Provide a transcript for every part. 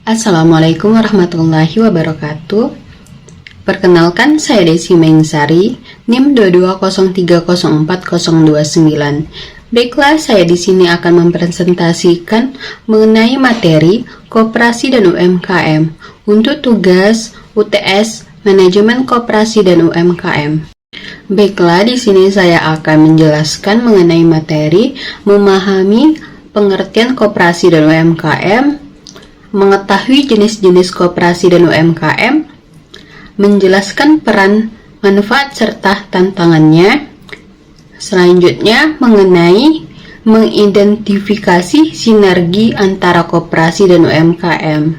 Assalamualaikum warahmatullahi wabarakatuh. Perkenalkan, saya Desi Mengsari, NIM 220304029. Baiklah, saya di sini akan mempresentasikan mengenai materi Koperasi dan UMKM untuk tugas UTS Manajemen Koperasi dan UMKM. Baiklah, di sini saya akan menjelaskan mengenai materi memahami pengertian koperasi dan UMKM, mengetahui jenis-jenis koperasi dan UMKM, menjelaskan peran, manfaat, serta tantangannya. Selanjutnya, mengenai mengidentifikasi sinergi antara koperasi dan UMKM.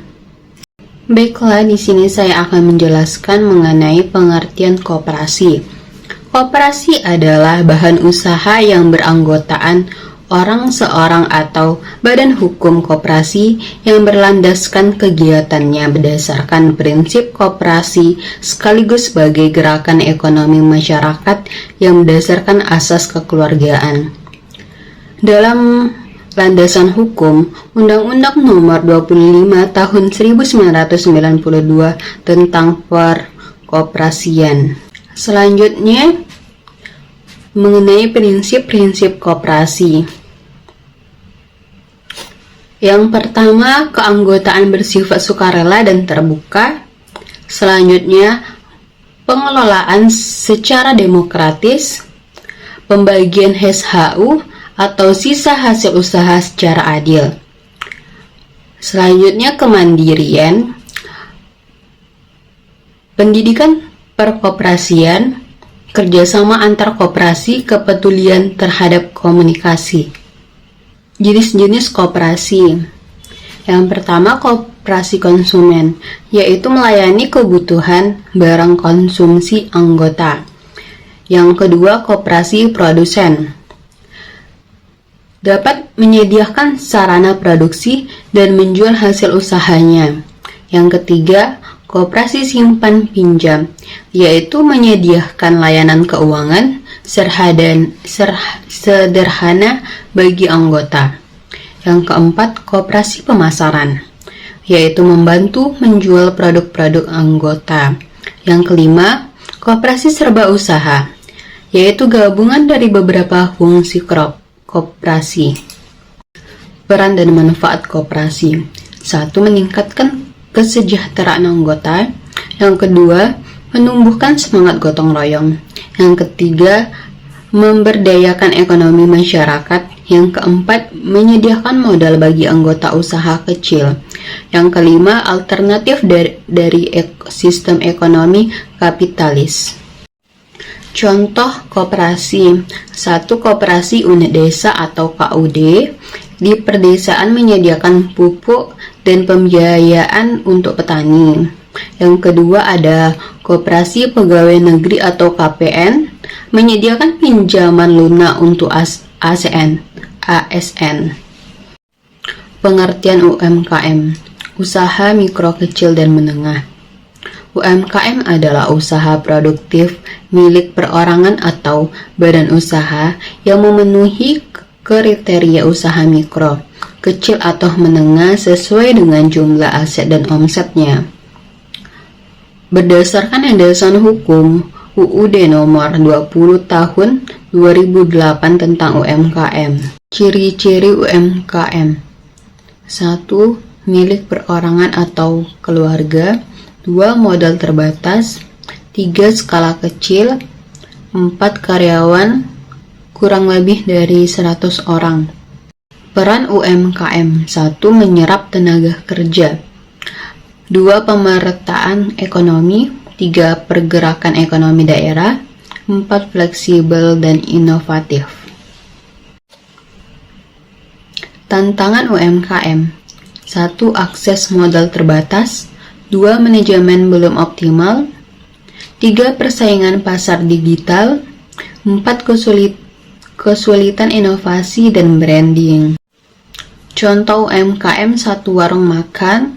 Baiklah, di sini saya akan menjelaskan mengenai pengertian koperasi. Koperasi adalah bahan usaha yang beranggotaan orang seorang atau badan hukum koperasi yang berlandaskan kegiatannya berdasarkan prinsip koperasi sekaligus sebagai gerakan ekonomi masyarakat yang berdasarkan asas kekeluargaan. Dalam landasan hukum, Undang-Undang Nomor 25 Tahun 1992 tentang Perkoperasian. Selanjutnya, mengenai prinsip-prinsip koperasi. Yang pertama, keanggotaan bersifat sukarela dan terbuka. Selanjutnya, pengelolaan secara demokratis, pembagian HSHU atau sisa hasil usaha secara adil. Selanjutnya, kemandirian, pendidikan perkoperasian, kerjasama antar koperasi, kepedulian terhadap komunikasi. Jenis-jenis koperasi. Yang pertama, koperasi konsumen, yaitu melayani kebutuhan barang konsumsi anggota. Yang kedua, koperasi produsen, dapat menyediakan sarana produksi dan menjual hasil usahanya. Yang ketiga, koperasi simpan pinjam, yaitu menyediakan layanan keuangan sederhana bagi anggota. Yang keempat, koperasi pemasaran, yaitu membantu menjual produk-produk anggota. Yang kelima, koperasi serba usaha, yaitu gabungan dari beberapa fungsi koperasi. Peran dan manfaat koperasi. 1. Meningkatkan kesejahteraan anggota. Yang kedua, menumbuhkan semangat gotong royong. Yang ketiga, memberdayakan ekonomi masyarakat. Yang keempat, menyediakan modal bagi anggota usaha kecil. Yang kelima, alternatif dari sistem ekonomi kapitalis. Contoh koperasi. 1. Koperasi unit desa atau KUD. Di perdesaan menyediakan pupuk dan pembiayaan untuk petani. Yang kedua ada koperasi pegawai negeri atau KPN, menyediakan pinjaman lunak untuk ASN. Pengertian UMKM, usaha mikro kecil dan menengah. UMKM adalah usaha produktif milik perorangan atau badan usaha yang memenuhi kriteria usaha mikro, kecil atau menengah sesuai dengan jumlah aset dan omsetnya. Berdasarkan landasan hukum UUD nomor 20 tahun 2008 tentang UMKM. Ciri-ciri UMKM. 1. Milik perorangan atau keluarga. 2. Modal terbatas. 3. Skala kecil. 4. Karyawan kurang lebih dari 100 orang. Peran UMKM. 1. Menyerap tenaga kerja. 2. Pemerataan ekonomi. 3. Pergerakan ekonomi daerah. 4. Fleksibel dan inovatif. Tantangan UMKM. 1. Akses modal terbatas. 2. Manajemen belum optimal. 3. Persaingan pasar digital. 4. Kesulitan inovasi dan branding. Contoh UMKM. 1. Warung makan.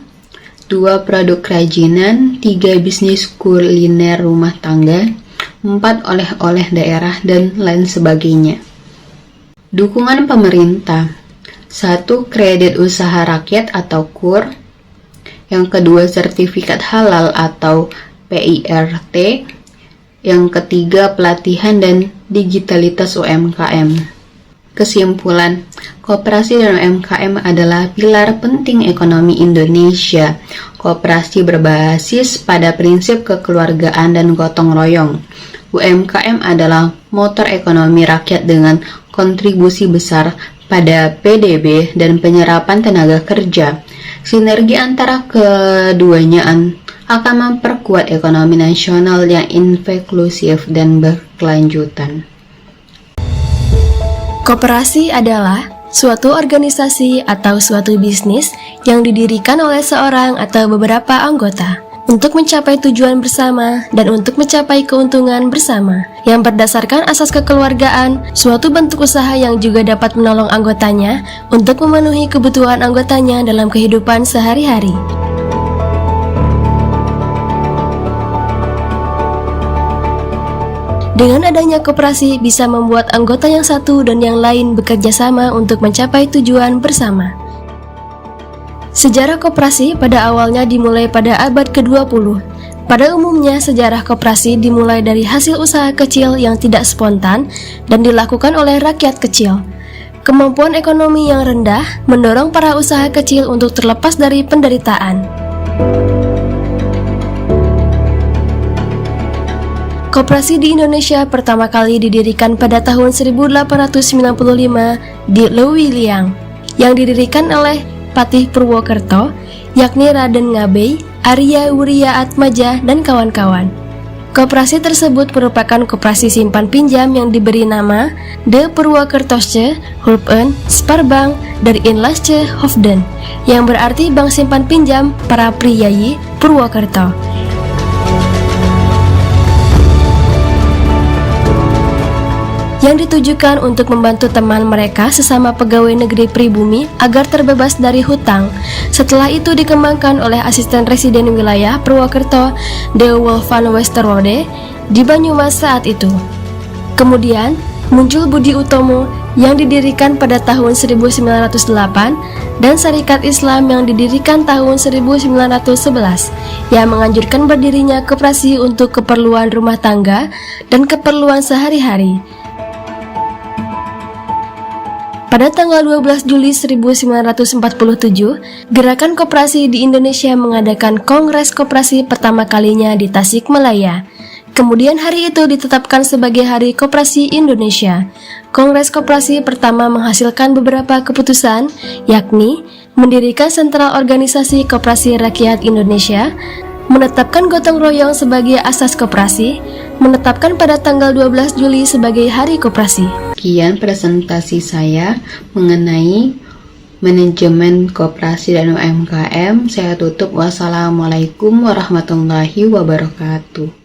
2. Produk kerajinan. 3. Bisnis kuliner rumah tangga. 4. Oleh-oleh daerah dan lain sebagainya. Dukungan pemerintah. 1. Kredit usaha rakyat atau KUR. Yang kedua, sertifikat halal atau PIRT. Yang ketiga, pelatihan dan digitalitas UMKM. Kesimpulan, koperasi dan UMKM adalah pilar penting ekonomi Indonesia. Koperasi berbasis pada prinsip kekeluargaan dan gotong royong. UMKM adalah motor ekonomi rakyat dengan kontribusi besar pada PDB dan penyerapan tenaga kerja. Sinergi antara keduanya akan memperkuat ekonomi nasional yang inklusif dan berkelanjutan. Koperasi adalah suatu organisasi atau suatu bisnis yang didirikan oleh seorang atau beberapa anggota untuk mencapai tujuan bersama dan untuk mencapai keuntungan bersama yang berdasarkan asas kekeluargaan, suatu bentuk usaha yang juga dapat menolong anggotanya untuk memenuhi kebutuhan anggotanya dalam kehidupan sehari-hari. Dengan adanya koperasi bisa membuat anggota yang satu dan yang lain bekerja sama untuk mencapai tujuan bersama. Sejarah koperasi pada awalnya dimulai pada abad ke-20. Pada umumnya, sejarah koperasi dimulai dari hasil usaha kecil yang tidak spontan dan dilakukan oleh rakyat kecil. Kemampuan ekonomi yang rendah mendorong para usaha kecil untuk terlepas dari penderitaan. Koperasi di Indonesia pertama kali didirikan pada tahun 1895 di Lewiliang, yang didirikan oleh Patih Purwokerto, yakni Raden Ngabei, Arya Wuria Atmaja, dan kawan-kawan. Koperasi tersebut merupakan koperasi simpan pinjam yang diberi nama De Purwokertosche Hulpen Sparbank der Inlandse Hoofden, yang berarti bank simpan pinjam para priyayi Purwokerto. Yang ditujukan untuk membantu teman mereka sesama pegawai negeri pribumi agar terbebas dari hutang. Setelah itu dikembangkan oleh asisten residen wilayah Purwokerto, Deowulf van Westerwolde, di Banyumas saat itu. Kemudian muncul Budi Utomo yang didirikan pada tahun 1908 dan Syarikat Islam yang didirikan tahun 1911 yang menganjurkan berdirinya koperasi untuk keperluan rumah tangga dan keperluan sehari-hari. Pada tanggal 12 Juli 1947, Gerakan Koperasi di Indonesia mengadakan Kongres Koperasi pertama kalinya di Tasikmalaya. Kemudian hari itu ditetapkan sebagai Hari Koperasi Indonesia. Kongres Koperasi pertama menghasilkan beberapa keputusan, yakni mendirikan Sentral Organisasi Koperasi Rakyat Indonesia, menetapkan gotong royong sebagai asas koperasi, menetapkan pada tanggal 12 Juli sebagai Hari Koperasi. Sekian presentasi saya mengenai manajemen koperasi dan UMKM. Saya tutup. Wassalamualaikum warahmatullahi wabarakatuh.